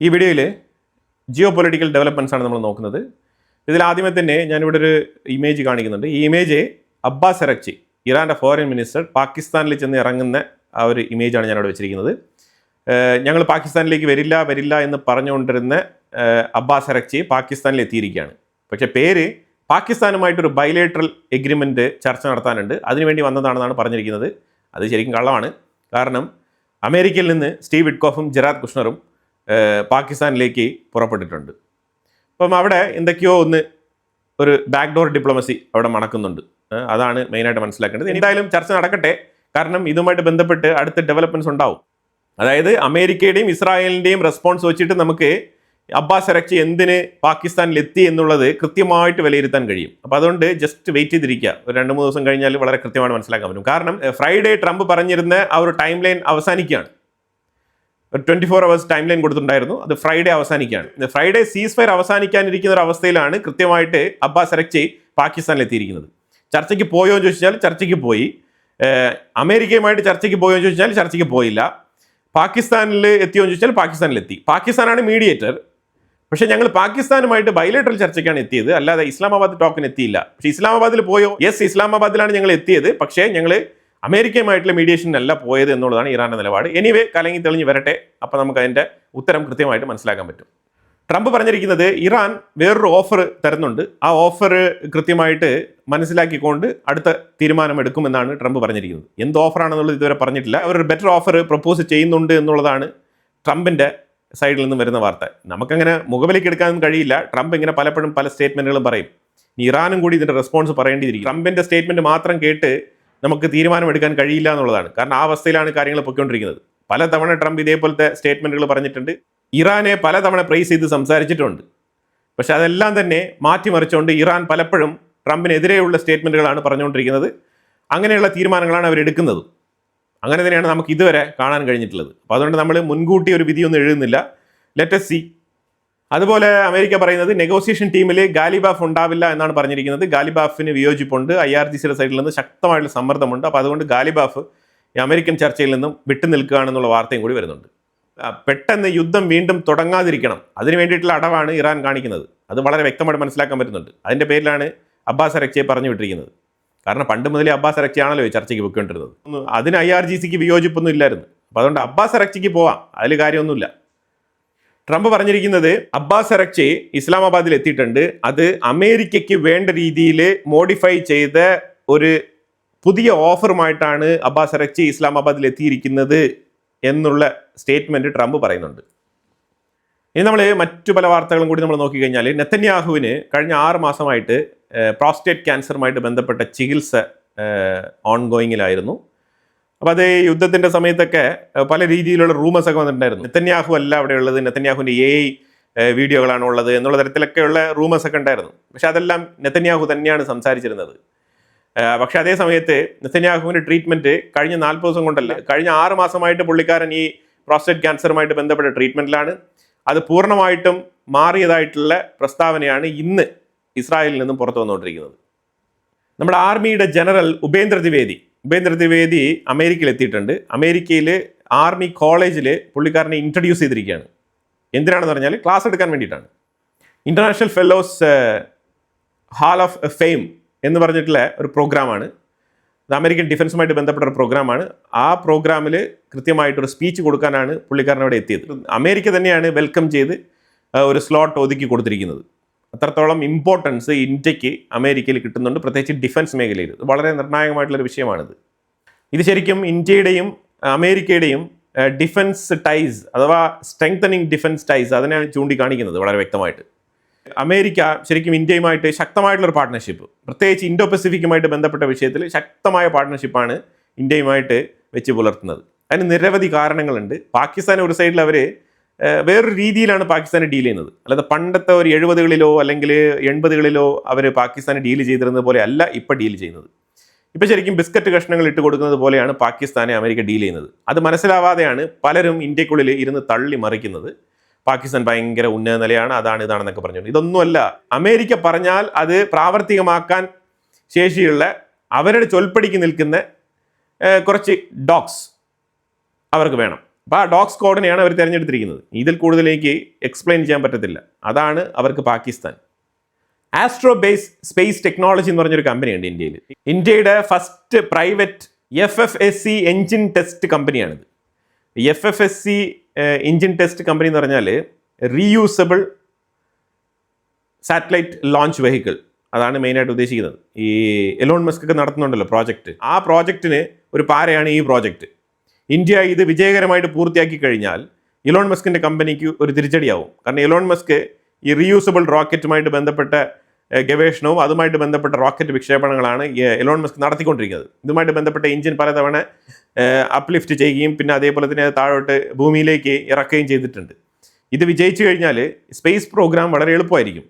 ഈ വീഡിയോയിൽ geo political developments ആണ് നമ്മൾ നോക്കുന്നത്. ഇതിൽ ആദ്യമേ തന്നെ ഞാനിവിടെ ഒരു ഇമേജ് കാണിക്കുന്നുണ്ട്. ഈ ഇമേജ് അബ്ബാസ് അരക്ചി, ഇറാൻ്റെ ഫോറിൻ മിനിസ്റ്റർ, പാകിസ്ഥാനിൽ ചെന്ന് ഇറങ്ങുന്ന ആ ഒരു ഇമേജാണ് ഞാനിവിടെ വെച്ചിരിക്കുന്നത്. ഞങ്ങൾ പാകിസ്ഥാനിലേക്ക് വരില്ല എന്ന് പറഞ്ഞുകൊണ്ടിരുന്ന അബ്ബാസ് അരക്ചി പാകിസ്ഥാനിൽ എത്തിയിരിക്കുകയാണ്. പക്ഷേ പേര് പാകിസ്ഥാനുമായിട്ടൊരു ബൈലേറ്ററൽ എഗ്രിമെൻറ്റ് ചർച്ച നടത്താനുണ്ട്, അതിനുവേണ്ടി വന്നതാണെന്നാണ് പറഞ്ഞിരിക്കുന്നത്. അത് ശരിക്കും കള്ളമാണ്. കാരണം അമേരിക്കയിൽ നിന്ന് സ്റ്റീവ് വിറ്റ്കോഫും ജെറാദ് കുഷ്ണറും പാകിസ്ഥാനിലേക്ക് പുറപ്പെട്ടിട്ടുണ്ട്. അപ്പം അവിടെ എന്തൊക്കെയോ ഒരു ബാക്ക് ഡോർ ഡിപ്ലോമസി അവിടെ മണക്കുന്നുണ്ട്. അതാണ് മെയിനായിട്ട് മനസ്സിലാക്കേണ്ടത്. എന്തായാലും ചർച്ച നടക്കട്ടെ, കാരണം ഇതുമായിട്ട് ബന്ധപ്പെട്ട് അടുത്ത ഡെവലപ്മെൻറ്റ്സ് ഉണ്ടാവും. അതായത് അമേരിക്കയുടെയും ഇസ്രായേലിൻ്റെയും റെസ്പോൺസ് വെച്ചിട്ട് നമുക്ക് അബ്ബാസ് അരക്ചി എന്തിന് പാകിസ്ഥാനിലെത്തി എന്നുള്ളത് കൃത്യമായിട്ട് വിലയിരുത്താൻ കഴിയും. അപ്പോൾ അതുകൊണ്ട് ജസ്റ്റ് വെയിറ്റ് ചെയ്തിരിക്കുക. ഒരു 2-3 ദിവസം കഴിഞ്ഞാൽ വളരെ കൃത്യമായിട്ട് മനസ്സിലാക്കാൻ പറ്റും. കാരണം ഫ്രൈഡേ ട്രംപ് പറഞ്ഞിരുന്ന ആ ഒരു ടൈം ലൈൻ അവസാനിക്കുകയാണ്. ഒരു 24 hours ടൈം ലൈൻ കൊടുത്തിട്ടുണ്ടായിരുന്നു. അത് ഫ്രൈഡേ അവസാനിക്കുകയാണ്. ഫ്രൈഡേ സീസ് ഫയർ അവസാനിക്കാനിരിക്കുന്ന ഒരു അവസ്ഥയിലാണ് കൃത്യമായിട്ട് അബ്ബാസ് അരക്ചി പാകിസ്ഥാനിലെത്തിയിരിക്കുന്നത്. ചർച്ചയ്ക്ക് പോയോ എന്ന് ചോദിച്ചാൽ ചർച്ചയ്ക്ക് പോയി. അമേരിക്കയുമായിട്ട് ചർച്ചയ്ക്ക് പോയോ എന്ന് ചോദിച്ചാൽ ചർച്ചയ്ക്ക് പോയില്ല. പാകിസ്ഥാനിൽ എത്തിയോ എന്ന് ചോദിച്ചാൽ പാകിസ്ഥാനിലെത്തി. പാകിസ്ഥാനാണ് മീഡിയേറ്റർ. പക്ഷേ ഞങ്ങൾ പാകിസ്ഥാനുമായിട്ട് ബൈലേറ്ററൽ ചർച്ചയ്ക്കാണ് എത്തിയത്, അല്ലാതെ ഇസ്ലാമാബാദ് ടോക്കിന് എത്തിയില്ല. പക്ഷേ ഇസ്ലാമാബാദിൽ പോയോ? യെസ്, ഇസ്ലാമാബാദിലാണ് ഞങ്ങൾ എത്തിയത്. പക്ഷേ ഞങ്ങൾ അമേരിക്കയുമായിട്ടുള്ള മീഡിയേഷനല്ല പോയത് എന്നുള്ളതാണ് ഇറാൻ്റെ നിലപാട്. എനിവേ കലങ്ങി തെളിഞ്ഞ് വരട്ടെ, അപ്പോൾ നമുക്ക് അതിൻ്റെ ഉത്തരം കൃത്യമായിട്ട് മനസ്സിലാക്കാൻ പറ്റും. ട്രംപ് പറഞ്ഞിരിക്കുന്നത് ഇറാൻ വേറൊരു ഓഫർ തരുന്നുണ്ട്, ആ ഓഫർ കൃത്യമായിട്ട് മനസ്സിലാക്കിക്കൊണ്ട് അടുത്ത തീരുമാനമെടുക്കുമെന്നാണ് ട്രംപ് പറഞ്ഞിരിക്കുന്നത്. എന്ത് ഓഫറാണെന്നുള്ളത് ഇതുവരെ പറഞ്ഞിട്ടില്ല. അവരൊരു ബെറ്റർ ഓഫർ പ്രപ്പോസ് ചെയ്യുന്നുണ്ട് എന്നുള്ളതാണ് ട്രംപിൻ്റെ സൈഡിൽ നിന്നും വരുന്ന വാർത്ത. നമുക്കങ്ങനെ മുഖവിലേക്ക് എടുക്കാനൊന്നും കഴിയില്ല. ട്രംപ് ഇങ്ങനെ പലപ്പോഴും പല സ്റ്റേറ്റ്മെൻറ്റുകളും പറയും. ഇറാനും കൂടി ഇതിൻ്റെ റെസ്പോൺസ് പറയേണ്ടിയിരിക്കും. ട്രംപിൻ്റെ സ്റ്റേറ്റ്മെൻറ്റ് മാത്രം കേട്ട് നമുക്ക് തീരുമാനമെടുക്കാൻ കഴിയില്ല എന്നുള്ളതാണ്. കാരണം ആ അവസ്ഥയിലാണ് കാര്യങ്ങൾ പൊയ്ക്കൊണ്ടിരിക്കുന്നത്. പലതവണ ട്രംപ് ഇതേപോലത്തെ സ്റ്റേറ്റ്മെൻറ്റുകൾ പറഞ്ഞിട്ടുണ്ട്. ഇറാനെ പലതവണ പ്രൈസ് ചെയ്ത് സംസാരിച്ചിട്ടുണ്ട്. പക്ഷെ അതെല്ലാം തന്നെ മാറ്റിമറിച്ചുകൊണ്ട് ഇറാൻ പലപ്പോഴും ട്രംപിനെതിരെയുള്ള സ്റ്റേറ്റ്മെൻറ്റുകളാണ് പറഞ്ഞുകൊണ്ടിരിക്കുന്നത്. അങ്ങനെയുള്ള തീരുമാനങ്ങളാണ് അവരെടുക്കുന്നത്. അങ്ങനെ തന്നെയാണ് നമുക്ക് ഇതുവരെ കാണാൻ കഴിഞ്ഞിട്ടുള്ളത്. അപ്പോൾ അതുകൊണ്ട് നമ്മൾ മുൻകൂട്ടി ഒരു വിധിയൊന്നും എഴുതുന്നില്ല. Let us see. അതുപോലെ അമേരിക്ക പറയുന്നത് നെഗോസിയേഷൻ ടീമിൽ ഗാലിബാഫ് ഉണ്ടാവില്ല എന്നാണ് പറഞ്ഞിരിക്കുന്നത്. ഗാലിബാഫിന് വിയോജിപ്പുണ്ട്. IRGCയുടെ സൈഡിൽ നിന്ന് ശക്തമായിട്ടുള്ള സമ്മർദ്ദമുണ്ട്. അപ്പോൾ അതുകൊണ്ട് ഗാലിബാഫ് ഈ അമേരിക്കൻ ചർച്ചയിൽ നിന്നും വിട്ടു നിൽക്കുകയാണെന്നുള്ള വാർത്തയും കൂടി വരുന്നുണ്ട്. പെട്ടെന്ന് യുദ്ധം വീണ്ടും തുടങ്ങാതിരിക്കണം, അതിന് വേണ്ടിയിട്ടുള്ള അടവാണ് ഇറാൻ കാണിക്കുന്നത്. അത് വളരെ വ്യക്തമായിട്ട് മനസ്സിലാക്കാൻ പറ്റുന്നുണ്ട്. അതിൻ്റെ പേരിലാണ് അബ്ബാസ് അരക്ചിയെ പറഞ്ഞു വിട്ടിരിക്കുന്നത്. കാരണം പണ്ട് മുതലേ അബ്ബാസ് അരക്ചിയാണല്ലോ ഈ ചർച്ചയ്ക്ക് വെക്കേണ്ടിരുന്നത്. അതിന് IRGCക്ക് വിയോജിപ്പൊന്നും ഇല്ലായിരുന്നു. അപ്പോൾ അതുകൊണ്ട് അബ്ബാസ് അരക്ചിക്ക് പോവാം, അതിൽ കാര്യമൊന്നുമില്ല. ട്രംപ് പറഞ്ഞിരിക്കുന്നത് അബ്ബാസ് അരക്ചി ഇസ്ലാമാബാദിൽ എത്തിയിട്ടുണ്ട്, അത് അമേരിക്കയ്ക്ക് വേണ്ട രീതിയിൽ മോഡിഫൈ ചെയ്ത ഒരു പുതിയ ഓഫറുമായിട്ടാണ് അബ്ബാസ് അരക്ചി ഇസ്ലാമാബാദിൽ എത്തിയിരിക്കുന്നത് എന്നുള്ള സ്റ്റേറ്റ്മെൻറ്റ് ട്രംപ് പറയുന്നുണ്ട്. ഇനി നമ്മൾ മറ്റു പല വാർത്തകളും കൂടി നമ്മൾ നോക്കിക്കഴിഞ്ഞാൽ, നെതന്യാഹുവിന് കഴിഞ്ഞ 6 മാസമായിട്ട് പ്രോസ്റ്റേറ്റ് ക്യാൻസറുമായിട്ട് ബന്ധപ്പെട്ട ചികിത്സ ഓൺഗോയിങ്ങിലായിരുന്നു. അപ്പോൾ അത് യുദ്ധത്തിൻ്റെ സമയത്തൊക്കെ പല രീതിയിലുള്ള റൂമേഴ്സ് ഒക്കെ വന്നിട്ടുണ്ടായിരുന്നു. നെതന്യാഹു അല്ല അവിടെ ഉള്ളത്, നെതന്യാഹുവിൻ്റെ AI വീഡിയോകളാണ് ഉള്ളത് എന്നുള്ള തരത്തിലൊക്കെയുള്ള റൂമേഴ്സ് ഒക്കെ ഉണ്ടായിരുന്നു. പക്ഷെ അതെല്ലാം നെതന്യാഹു തന്നെയാണ് സംസാരിച്ചിരുന്നത്. പക്ഷെ അതേ സമയത്ത് നെതന്യാഹുവിൻ്റെ ട്രീറ്റ്മെൻറ്റ് കഴിഞ്ഞ 40 ദിവസം കൊണ്ടല്ല, കഴിഞ്ഞ 6 മാസമായിട്ട് പുള്ളിക്കാരൻ ഈ പ്രോസ്റ്റേറ്റ് ക്യാൻസറുമായിട്ട് ബന്ധപ്പെട്ട ട്രീറ്റ്മെൻറ്റിലാണ്. അത് പൂർണ്ണമായിട്ടും മാറിയതായിട്ടുള്ള പ്രസ്താവനയാണ് ഇന്ന് ഇസ്രായേലിൽ നിന്നും പുറത്തു വന്നുകൊണ്ടിരിക്കുന്നത്. നമ്മുടെ ആർമിയുടെ ജനറൽ ഉപേന്ദ്ര ദ്വിവേദി അമേരിക്കയിൽ എത്തിയിട്ടുണ്ട്. അമേരിക്കയിൽ ആർമി കോളേജിൽ പുള്ളിക്കാരനെ ഇൻട്രൊഡ്യൂസ് ചെയ്തിരിക്കുകയാണ്. എന്തിനാണെന്ന് പറഞ്ഞാൽ ക്ലാസ് എടുക്കാൻ വേണ്ടിയിട്ടാണ്. International fellows hall of fame എന്ന് പറഞ്ഞിട്ടുള്ള ഒരു പ്രോഗ്രാമാണ്. ഇത് അമേരിക്കൻ ഡിഫൻസുമായിട്ട് ബന്ധപ്പെട്ട ഒരു പ്രോഗ്രാമാണ്. ആ പ്രോഗ്രാമിൽ കൃത്യമായിട്ടൊരു സ്പീച്ച് കൊടുക്കാനാണ് പുള്ളിക്കാരൻ അവിടെ എത്തിയത്. അമേരിക്ക തന്നെയാണ് വെൽക്കം ചെയ്ത് ഒരു സ്ലോട്ട് ഒതുക്കി കൊടുത്തിരിക്കുന്നത്. അത്രത്തോളം ഇമ്പോർട്ടൻസ് ഇന്ത്യക്ക് അമേരിക്കയിൽ കിട്ടുന്നുണ്ട്, പ്രത്യേകിച്ച് ഡിഫൻസ് മേഖലയിൽ. വളരെ നിർണായകമായിട്ടുള്ളൊരു വിഷയമാണിത്. ഇത് ശരിക്കും ഇന്ത്യയുടെയും അമേരിക്കയുടെയും ഡിഫൻസ് ടൈസ് അഥവാ സ്ട്രെങ്തനിങ് ഡിഫൻസ് ടൈസ് അതിനെയാണ് ചൂണ്ടിക്കാണിക്കുന്നത് വളരെ വ്യക്തമായിട്ട്. അമേരിക്ക ശരിക്കും ഇന്ത്യയുമായിട്ട് ശക്തമായിട്ടുള്ളൊരു പാർട്ട്ണർഷിപ്പ്, പ്രത്യേകിച്ച് ഇൻഡോ പസഫിക്കുമായിട്ട് ബന്ധപ്പെട്ട വിഷയത്തിൽ ശക്തമായ പാർട്ട്ണർഷിപ്പാണ് ഇന്ത്യയുമായിട്ട് വെച്ച് പുലർത്തുന്നത്. അതിന് നിരവധി കാരണങ്ങളുണ്ട്. പാകിസ്ഥാൻ ഒരു സൈഡിൽ അവർ വേറൊരു രീതിയിലാണ് പാകിസ്ഥാനെ ഡീൽ ചെയ്യുന്നത്. അല്ലാതെ പണ്ടത്തെ ഒരു 70കളിലോ അല്ലെങ്കിൽ 80കളിലോ അവർ പാകിസ്ഥാനെ ഡീൽ ചെയ്തിരുന്നത് പോലെ അല്ല ഇപ്പോൾ ഡീൽ ചെയ്യുന്നത്. ഇപ്പോൾ ശരിക്കും ബിസ്ക്കറ്റ് കഷ്ണങ്ങൾ ഇട്ട് കൊടുക്കുന്നത് പോലെയാണ് പാകിസ്ഥാനെ അമേരിക്ക ഡീൽ ചെയ്യുന്നത്. അത് മനസ്സിലാവാതെയാണ് പലരും ഇന്ത്യക്കുള്ളിൽ ഇരുന്ന് തള്ളി മറിക്കുന്നത്. പാകിസ്ഥാൻ ഭയങ്കര ഉന്നത നിലയാണ്, അതാണ് ഇതാണെന്നൊക്കെ പറഞ്ഞുകൊണ്ട്. ഇതൊന്നുമല്ല. അമേരിക്ക പറഞ്ഞാൽ അത് പ്രാവർത്തികമാക്കാൻ ശേഷിയുള്ള അവരുടെ ചൊൽപ്പടിക്ക് നിൽക്കുന്ന കുറച്ച് ഡോഗ്സ് അവർക്ക് വേണം. അപ്പോൾ ആ ഡോഗ് സ്ക്വാഡിനെയാണ് അവർ തിരഞ്ഞെടുത്തിരിക്കുന്നത്. ഇതിൽ കൂടുതൽ എനിക്ക് എക്സ്പ്ലെയിൻ ചെയ്യാൻ പറ്റത്തില്ല. അതാണ് അവർക്ക് പാകിസ്ഥാൻ. ആസ്ട്രോബേസ് സ്പേസ് ടെക്നോളജി എന്ന് പറഞ്ഞൊരു കമ്പനിയുണ്ട് ഇന്ത്യയിൽ. ഇന്ത്യയുടെ first private FFSC engine test കമ്പനിയാണിത്. FFSC എൻജിൻ ടെസ്റ്റ് കമ്പനി എന്ന് പറഞ്ഞാൽ റീയൂസബിൾ സാറ്റലൈറ്റ് ലോഞ്ച് വെഹിക്കിൾ, അതാണ് മെയിനായിട്ട് ഉദ്ദേശിക്കുന്നത്. ഈ എലോൺ മസ്ക് ഒക്കെ നടത്തുന്നുണ്ടല്ലോ പ്രോജക്റ്റ്, ആ പ്രോജക്റ്റിന് ഒരു പാരയാണ് ഈ പ്രോജക്റ്റ്. ഇന്ത്യ ഇത് വിജയകരമായിട്ട് പൂർത്തിയാക്കി കഴിഞ്ഞാൽ എലോൺ മസ്കിൻ്റെ കമ്പനിക്ക് ഒരു തിരിച്ചടിയാവും. കാരണം എലോൺ മസ്ക് ഈ റീയൂസബിൾ റോക്കറ്റുമായിട്ട് ബന്ധപ്പെട്ട ഗവേഷണവും അതുമായിട്ട് ബന്ധപ്പെട്ട റോക്കറ്റ് വിക്ഷേപണങ്ങളാണ് എലോൺ മസ്ക് നടത്തിക്കൊണ്ടിരിക്കുന്നത്. ഇതുമായിട്ട് ബന്ധപ്പെട്ട എഞ്ചിൻ പലതവണ അപ്ലിഫ്റ്റ് ചെയ്യുകയും പിന്നെ അതേപോലെ തന്നെ താഴോട്ട് ഭൂമിയിലേക്ക് ഇറക്കുകയും ചെയ്തിട്ടുണ്ട്. ഇത് വിജയിച്ചു കഴിഞ്ഞാൽ സ്പേസ് പ്രോഗ്രാം വളരെ എളുപ്പമായിരിക്കും.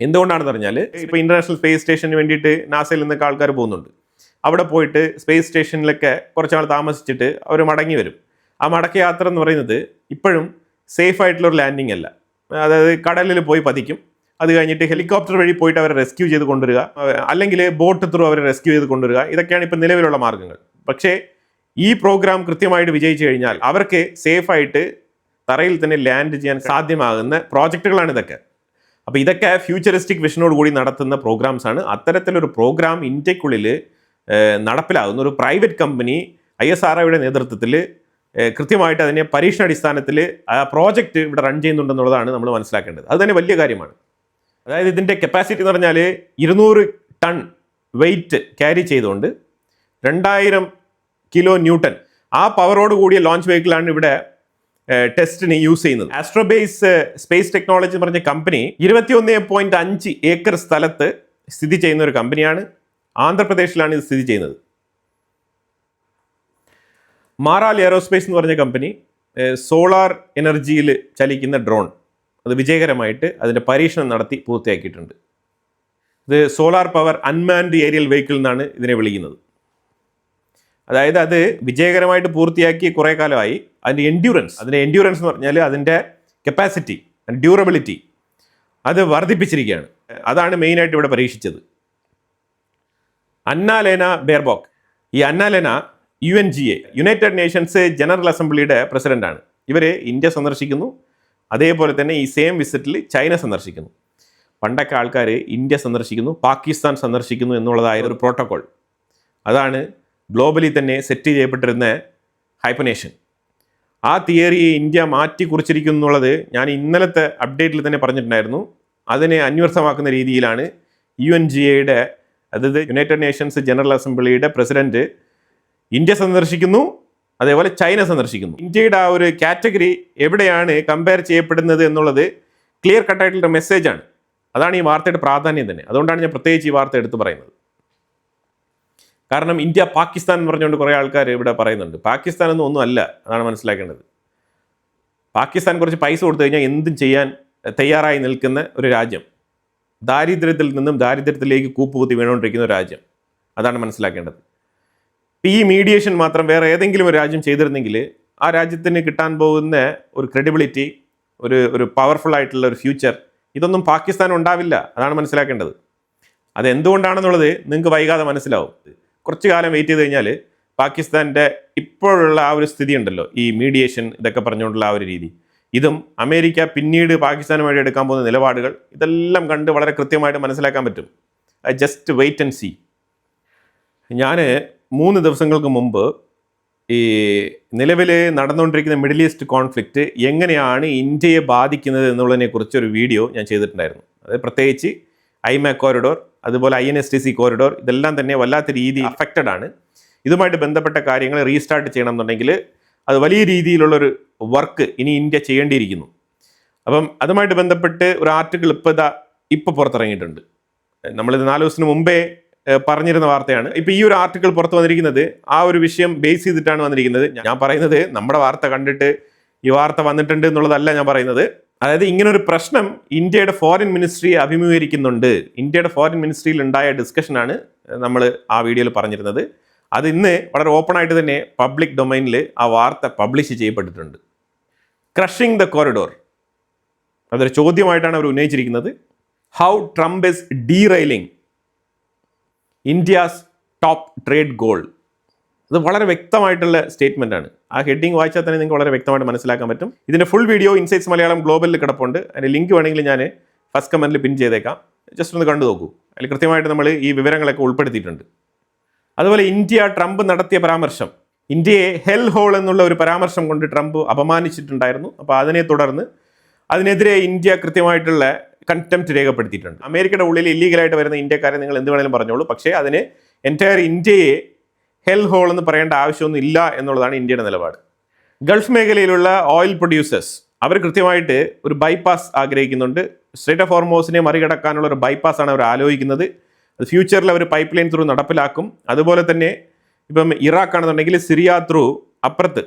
എന്തുകൊണ്ടാണെന്ന് പറഞ്ഞാൽ ഇപ്പോൾ ഇൻ്റർനാഷണൽ സ്പേസ് സ്റ്റേഷന് വേണ്ടിയിട്ട് നാസയിൽ നിന്നൊക്കെ ആൾക്കാർ പോകുന്നുണ്ട്. അവിടെ പോയിട്ട് സ്പേസ് സ്റ്റേഷനിലൊക്കെ കുറച്ചാൾ താമസിച്ചിട്ട് അവർ മടങ്ങി വരും. ആ മടക്ക യാത്ര എന്ന് പറയുന്നത് ഇപ്പോഴും സേഫ് ആയിട്ടുള്ളൊരു ലാൻഡിങ് അല്ല. അതായത് കടലിൽ പോയി പതിക്കും, അത് കഴിഞ്ഞിട്ട് ഹെലികോപ്റ്റർ വഴി പോയിട്ട് അവരെ റെസ്ക്യൂ ചെയ്ത് കൊണ്ടുവരിക, അല്ലെങ്കിൽ ബോട്ട് ത്രൂ അവരെ റെസ്ക്യൂ ചെയ്ത് കൊണ്ടുവരിക. ഇതൊക്കെയാണ് ഇപ്പോൾ നിലവിലുള്ള മാർഗ്ഗങ്ങൾ. പക്ഷേ ഈ പ്രോഗ്രാം കൃത്യമായിട്ട് വിജയിച്ചു കഴിഞ്ഞാൽ അവർക്ക് സേഫായിട്ട് തറയിൽ തന്നെ ലാൻഡ് ചെയ്യാൻ സാധ്യമാകുന്ന പ്രോജക്റ്റുകളാണ് ഇതൊക്കെ. അപ്പോൾ ഇതൊക്കെ ഫ്യൂച്ചറിസ്റ്റിക് വിഷനോട് കൂടി നടത്തുന്ന പ്രോഗ്രാംസ് ആണ്. അത്തരത്തിലൊരു പ്രോഗ്രാം ഇന്ത്യക്കുള്ളിൽ നടപ്പിലാകുന്ന ഒരു പ്രൈവറ്റ് കമ്പനി ISROയുടെ നേതൃത്വത്തിൽ കൃത്യമായിട്ട് അതിനെ പരീക്ഷണാടിസ്ഥാനത്തിൽ ആ പ്രോജക്റ്റ് ഇവിടെ റൺ ചെയ്യുന്നുണ്ടെന്നുള്ളതാണ് നമ്മൾ മനസ്സിലാക്കേണ്ടത്. അത് തന്നെ വലിയ കാര്യമാണ്. അതായത് ഇതിൻ്റെ കപ്പാസിറ്റി എന്ന് പറഞ്ഞാൽ 200 ടൺ വെയിറ്റ് ക്യാരി ചെയ്തുകൊണ്ട് 2000 കിലോ ന്യൂട്ടൺ ആ പവറോട് കൂടിയ ലോഞ്ച് വെഹിക്കിളാണ് ഇവിടെ ടെസ്റ്റിന് യൂസ് ചെയ്യുന്നത്. ആസ്ട്രോബേസ് സ്പേസ് ടെക്നോളജി എന്ന് പറഞ്ഞ കമ്പനി 21.5 ഏക്കർ സ്ഥലത്ത് സ്ഥിതി ചെയ്യുന്ന ഒരു കമ്പനിയാണ്. ആന്ധ്രാപ്രദേശിലാണ് ഇത് സ്ഥിതി ചെയ്യുന്നത്. മാറാൽ എയറോസ്പേസ് എന്ന് പറഞ്ഞ കമ്പനി സോളാർ എനർജിയിൽ ചലിക്കുന്ന ഡ്രോൺ അത് വിജയകരമായിട്ട് അതിൻ്റെ പരീക്ഷണം നടത്തി പൂർത്തിയാക്കിയിട്ടുണ്ട്. ഇത് solar power unmanned aerial vehicle എന്നാണ് ഇതിനെ വിളിക്കുന്നത്. അതായത് അത് വിജയകരമായിട്ട് പൂർത്തിയാക്കി കുറേ കാലമായി. അതിൻ്റെ എൻഡ്യൂറൻസ് എന്ന് പറഞ്ഞാൽ അതിൻ്റെ കപ്പാസിറ്റി ഡ്യൂറബിലിറ്റി അത് വർദ്ധിപ്പിച്ചിരിക്കുകയാണ്. അതാണ് മെയിനായിട്ട് ഇവിടെ പരീക്ഷിച്ചത്. അന്നാലേന ബെയർബോക്ക്, ഈ അന്നാലേന UNGA യുണൈറ്റഡ് നേഷൻസ് ജനറൽ അസംബ്ലിയുടെ പ്രസിഡൻ്റാണ്. ഇവർ ഇന്ത്യ സന്ദർശിക്കുന്നു, അതേപോലെ തന്നെ ഈ സെയിം വിസിറ്റിൽ ചൈന സന്ദർശിക്കുന്നു. പണ്ടൊക്കെ ആൾക്കാർ ഇന്ത്യ സന്ദർശിക്കുന്നു, പാകിസ്ഥാൻ സന്ദർശിക്കുന്നു എന്നുള്ളതായ ഒരു പ്രോട്ടോകോൾ. അതാണ് ഗ്ലോബലി തന്നെ സെറ്റ് ചെയ്യപ്പെട്ടിരുന്ന ഹൈപ്പനേഷൻ. ആ തിയറി ഇന്ത്യ മാറ്റി കുറിച്ചിരിക്കുന്നു എന്നുള്ളത് ഞാൻ ഇന്നലത്തെ അപ്ഡേറ്റിൽ തന്നെ പറഞ്ഞിട്ടുണ്ടായിരുന്നു. അതിനെ അന്വർത്ഥമാക്കുന്ന രീതിയിലാണ് UNGAയുടെ, അതായത് യുണൈറ്റഡ് നേഷൻസ് ജനറൽ അസംബ്ലിയുടെ പ്രസിഡന്റ് ഇന്ത്യ സന്ദർശിക്കുന്നു, അതേപോലെ ചൈന സന്ദർശിക്കുന്നു. ഇന്ത്യയുടെ ആ ഒരു കാറ്റഗറി എവിടെയാണ് കമ്പയർ ചെയ്യപ്പെടുന്നത് എന്നുള്ളത് ക്ലിയർ കട്ടായിട്ടുള്ള മെസ്സേജാണ്. അതാണ് ഈ വാർത്തയുടെ പ്രാധാന്യം തന്നെ. അതുകൊണ്ടാണ് ഞാൻ പ്രത്യേകിച്ച് ഈ വാർത്ത എടുത്ത് പറയുന്നത്. കാരണം ഇന്ത്യ പാകിസ്ഥാൻ എന്ന് പറഞ്ഞുകൊണ്ട് കുറേ ആൾക്കാർ ഇവിടെ പറയുന്നുണ്ട്. പാകിസ്ഥാൻ ഒന്നും അല്ല, അതാണ് മനസ്സിലാക്കേണ്ടത്. പാകിസ്ഥാൻ കുറച്ച് പൈസ കൊടുത്തു കഴിഞ്ഞാൽ എന്തും ചെയ്യാൻ തയ്യാറായി നിൽക്കുന്ന ഒരു രാജ്യം, ദാരിദ്ര്യത്തിൽ നിന്നും ദാരിദ്ര്യത്തിലേക്ക് കൂപ്പുകുത്തി വീണുകൊണ്ടിരിക്കുന്ന ഒരു രാജ്യം, അതാണ് മനസ്സിലാക്കേണ്ടത്. ഈ മീഡിയേഷൻ മാത്രം വേറെ ഏതെങ്കിലും ഒരു രാജ്യം ചെയ്തിരുന്നെങ്കിൽ ആ രാജ്യത്തിന് കിട്ടാൻ പോകുന്ന ഒരു ക്രെഡിബിലിറ്റി, ഒരു പവർഫുൾ ആയിട്ടുള്ള ഒരു ഫ്യൂച്ചർ, ഇതൊന്നും പാകിസ്ഥാൻ ഉണ്ടാവില്ല. അതാണ് മനസ്സിലാക്കേണ്ടത്. അതെന്തുകൊണ്ടാണെന്നുള്ളത് നിങ്ങൾക്ക് വൈകാതെ മനസ്സിലാവും. കുറച്ച് കാലം വെയിറ്റ് ചെയ്ത് കഴിഞ്ഞാൽ പാകിസ്ഥാൻ്റെ ഇപ്പോഴുള്ള ആ ഒരു സ്ഥിതി ഉണ്ടല്ലോ, ഈ മീഡിയേഷൻ ഇതൊക്കെ പറഞ്ഞുകൊണ്ടുള്ള ആ ഒരു രീതി, ഇതും അമേരിക്ക പിന്നീട് പാകിസ്ഥാനുമായി എടുക്കാൻ പോകുന്ന നിലപാടുകൾ, ഇതെല്ലാം കണ്ട് വളരെ കൃത്യമായിട്ട് മനസ്സിലാക്കാൻ പറ്റും. Just wait and see. ഞാൻ 3 ദിവസങ്ങൾക്ക് മുമ്പ് ഈ നിലവിൽ നടന്നുകൊണ്ടിരിക്കുന്ന മിഡിൽ ഈസ്റ്റ് കോൺഫ്ലിക്റ്റ് എങ്ങനെയാണ് ഇന്ത്യയെ ബാധിക്കുന്നത് എന്നുള്ളതിനെക്കുറിച്ച് ഒരു വീഡിയോ ഞാൻ ചെയ്തിട്ടുണ്ടായിരുന്നു. അത് പ്രത്യേകിച്ച് IMAC കോറിഡോർ, അതുപോലെ INSTC കോറിഡോർ, ഇതെല്ലാം തന്നെ വല്ലാത്ത രീതിയിൽ അഫക്റ്റഡ് ആണ്. ഇതുമായിട്ട് ബന്ധപ്പെട്ട കാര്യങ്ങൾ റീസ്റ്റാർട്ട് ചെയ്യണം എന്നുണ്ടെങ്കിൽ അത് വലിയ രീതിയിലുള്ളൊരു വർക്ക് ഇനി ഇന്ത്യ ചെയ്യേണ്ടിയിരിക്കുന്നു. അപ്പം അതുമായിട്ട് ബന്ധപ്പെട്ട് ഒരു ആർട്ടിക്കിൾ ഇപ്പോൾ പുറത്തിറങ്ങിയിട്ടുണ്ട്. നമ്മളിത് 4 ദിവസത്തിന് മുമ്പേ പറഞ്ഞിരുന്ന വാർത്തയാണ്. ഇപ്പോൾ ഈ ഒരു ആർട്ടിക്കിൾ പുറത്ത് വന്നിരിക്കുന്നത് ആ ഒരു വിഷയം ബേസ് ചെയ്തിട്ടാണ് വന്നിരിക്കുന്നത്. ഞാൻ പറയുന്നത് നമ്മുടെ വാർത്ത കണ്ടിട്ട് ഈ വാർത്ത വന്നിട്ടുണ്ട് എന്നുള്ളതല്ല ഞാൻ പറയുന്നത്. അതായത് ഇങ്ങനൊരു പ്രശ്നം ഇന്ത്യയുടെ ഫോറിൻ മിനിസ്ട്രി അഭിമുഖീകരിക്കുന്നുണ്ട്. ഇന്ത്യയുടെ ഫോറിൻ മിനിസ്ട്രിയിൽ ഉണ്ടായ ഡിസ്കഷനാണ് നമ്മൾ ആ വീഡിയോയിൽ പറഞ്ഞിരുന്നത്. അത് ഇന്ന് വളരെ ഓപ്പണായിട്ട് തന്നെ പബ്ലിക് ഡൊമൈനിൽ ആ വാർത്ത പബ്ലിഷ് ചെയ്യപ്പെട്ടിട്ടുണ്ട്. ക്രഷിംഗ് ദ കോറിഡോർ, അതൊരു ചോദ്യമായിട്ടാണ് അവർ ഉന്നയിച്ചിരിക്കുന്നത്. How Trump is derailing India's top trade goal. അത് വളരെ വ്യക്തമായിട്ടുള്ള സ്റ്റേറ്റ്മെൻ്റ് ആണ്. ആ ഹെഡിങ് വായിച്ചാൽ തന്നെ നിങ്ങൾക്ക് വളരെ വ്യക്തമായിട്ട് മനസ്സിലാക്കാൻ പറ്റും. ഇതിൻ്റെ ഫുൾ വീഡിയോ ഇൻസൈറ്റ്സ് മലയാളം ഗ്ലോബലിൽ കിടപ്പുണ്ട്. അതിൻ്റെ ലിങ്ക് വേണമെങ്കിൽ ഞാൻ ഫസ്റ്റ് കമൻറ്റിൽ പിൻ ചെയ്തേക്കാം. ജസ്റ്റ് ഒന്ന് കണ്ടു നോക്കൂ. അതിൽ കൃത്യമായിട്ട് നമ്മൾ ഈ വിവരങ്ങളൊക്കെ ഉൾപ്പെടുത്തിയിട്ടുണ്ട്. അതുപോലെ ഇന്ത്യ ട്രംപ് നടത്തിയ പരാമർശം, ഇന്ത്യയെ ഹെൽ ഹോൾ എന്നുള്ള ഒരു പരാമർശം കൊണ്ട് ട്രംപ് അപമാനിച്ചിട്ടുണ്ടായിരുന്നു. അപ്പോൾ അതിനെ തുടർന്ന് അതിനെതിരെ ഇന്ത്യ കൃത്യമായിട്ടുള്ള കൺടെംപ്റ്റ് രേഖപ്പെടുത്തിയിട്ടുണ്ട്. അമേരിക്കയുടെ ഉള്ളിൽ ഇല്ലീഗലായിട്ട് വരുന്ന ഇന്ത്യക്കാരെ നിങ്ങൾ എന്ത് വേണമെങ്കിലും പറഞ്ഞോളൂ, പക്ഷേ അതിന് എൻറ്റയർ ഇന്ത്യയെ ഹെൽ ഹോൾ എന്ന് പറയേണ്ട ആവശ്യമൊന്നും ഇല്ല എന്നുള്ളതാണ് ഇന്ത്യയുടെ നിലപാട്. ഗൾഫ് മേഖലയിലുള്ള ഓയിൽ പ്രൊഡ്യൂസേഴ്സ് അവർ കൃത്യമായിട്ട് ഒരു ബൈപ്പാസ് ആഗ്രഹിക്കുന്നുണ്ട്. സ്ട്രേറ്റ് ഓഫ് ഹോർമോസിനെ മറികടക്കാനുള്ള ഒരു ബൈപ്പാസാണ് അവർ ആലോചിക്കുന്നത്. അത് ഫ്യൂച്ചറിൽ അവർ പൈപ്പ് ലൈൻ ത്രൂ നടപ്പിലാക്കും. അതുപോലെ തന്നെ ഇപ്പം ഇറാഖ് ആണെന്നുണ്ടെങ്കിൽ സിറിയ ത്രൂ അപ്പുറത്ത്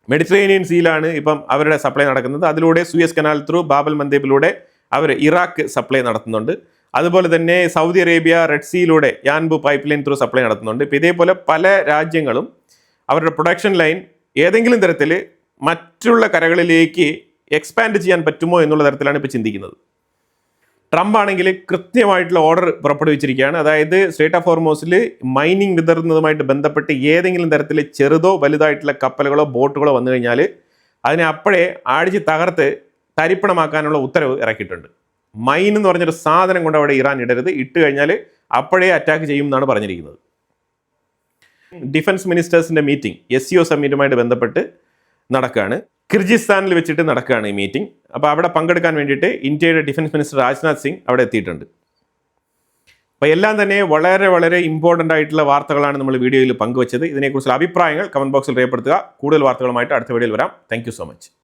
മെഡിറ്ററേനിയൻ സീയിലാണ് ഇപ്പം അവരുടെ സപ്ലൈ നടക്കുന്നത്. അതിലൂടെ സൂയസ് കനാൽ ത്രൂ ബാബൽ മന്ദേബിലൂടെ അവർ ഇറാഖ് സപ്ലൈ നടത്തുന്നുണ്ട്. അതുപോലെ തന്നെ സൗദി അറേബ്യ റെഡ് സീയിലൂടെ Yanbu pipeline through supply നടത്തുന്നുണ്ട്. ഇപ്പോൾ ഇതേപോലെ പല രാജ്യങ്ങളും അവരുടെ പ്രൊഡക്ഷൻ ലൈൻ ഏതെങ്കിലും തരത്തിൽ മറ്റുള്ള കരകളിലേക്ക് എക്സ്പാൻഡ് ചെയ്യാൻ പറ്റുമോ എന്നുള്ള തരത്തിലാണ് ഇപ്പോൾ ചിന്തിക്കുന്നത്. ട്രംപ് ആണെങ്കിൽ കൃത്യമായിട്ടുള്ള ഓർഡർ പുറപ്പെടുവിച്ചിരിക്കുകയാണ്. അതായത് സ്ട്രേറ്റ് ഓഫ് ഹോർമോസിൽ മൈനിങ് വിതറുന്നതുമായിട്ട് ബന്ധപ്പെട്ട് ഏതെങ്കിലും തരത്തിൽ ചെറുതോ വലുതായിട്ടുള്ള കപ്പലുകളോ ബോട്ടുകളോ വന്നു കഴിഞ്ഞാൽ അതിനെ അപ്പോഴേ അടിച്ച് തകർത്ത് തരിപ്പണമാക്കാനുള്ള ഉത്തരവ് ഇറക്കിയിട്ടുണ്ട്. മൈൻ എന്ന് പറഞ്ഞൊരു സാധനം കൊണ്ട് അവിടെ ഇറാൻ ഇടരുത്, ഇട്ട് കഴിഞ്ഞാൽ അപ്പോഴേ അറ്റാക്ക് ചെയ്യും എന്നാണ് പറഞ്ഞിരിക്കുന്നത്. ഡിഫൻസ് മിനിസ്റ്റേഴ്സിൻ്റെ മീറ്റിംഗ് SCO സമ്മിറ്റുമായിട്ട് ബന്ധപ്പെട്ട് നടക്കുകയാണ്. കിർഗിസ്ഥാനിൽ വെച്ചിട്ട് നടക്കുകയാണ് ഈ മീറ്റിംഗ്. അപ്പോൾ അവിടെ പങ്കെടുക്കാൻ വേണ്ടിയിട്ട് ഇന്ത്യയുടെ ഡിഫൻസ് മിനിസ്റ്റർ രാജ്നാഥ് സിംഗ് അവിടെ എത്തിയിട്ടുണ്ട്. അപ്പോൾ എല്ലാം തന്നെ വളരെ വളരെ ഇമ്പോർട്ടൻ്റ് ആയിട്ടുള്ള വാർത്തകളാണ് നമ്മൾ വീഡിയോയിൽ പങ്കുവച്ചത്. ഇതിനെക്കുറിച്ചുള്ള അഭിപ്രായങ്ങൾ കമൻറ്റ് ബോക്സിൽ രേഖപ്പെടുത്തുക. കൂടുതൽ വാർത്തകളുമായിട്ട് അടുത്ത വീഡിയോയിൽ വരാം. Thank you so much.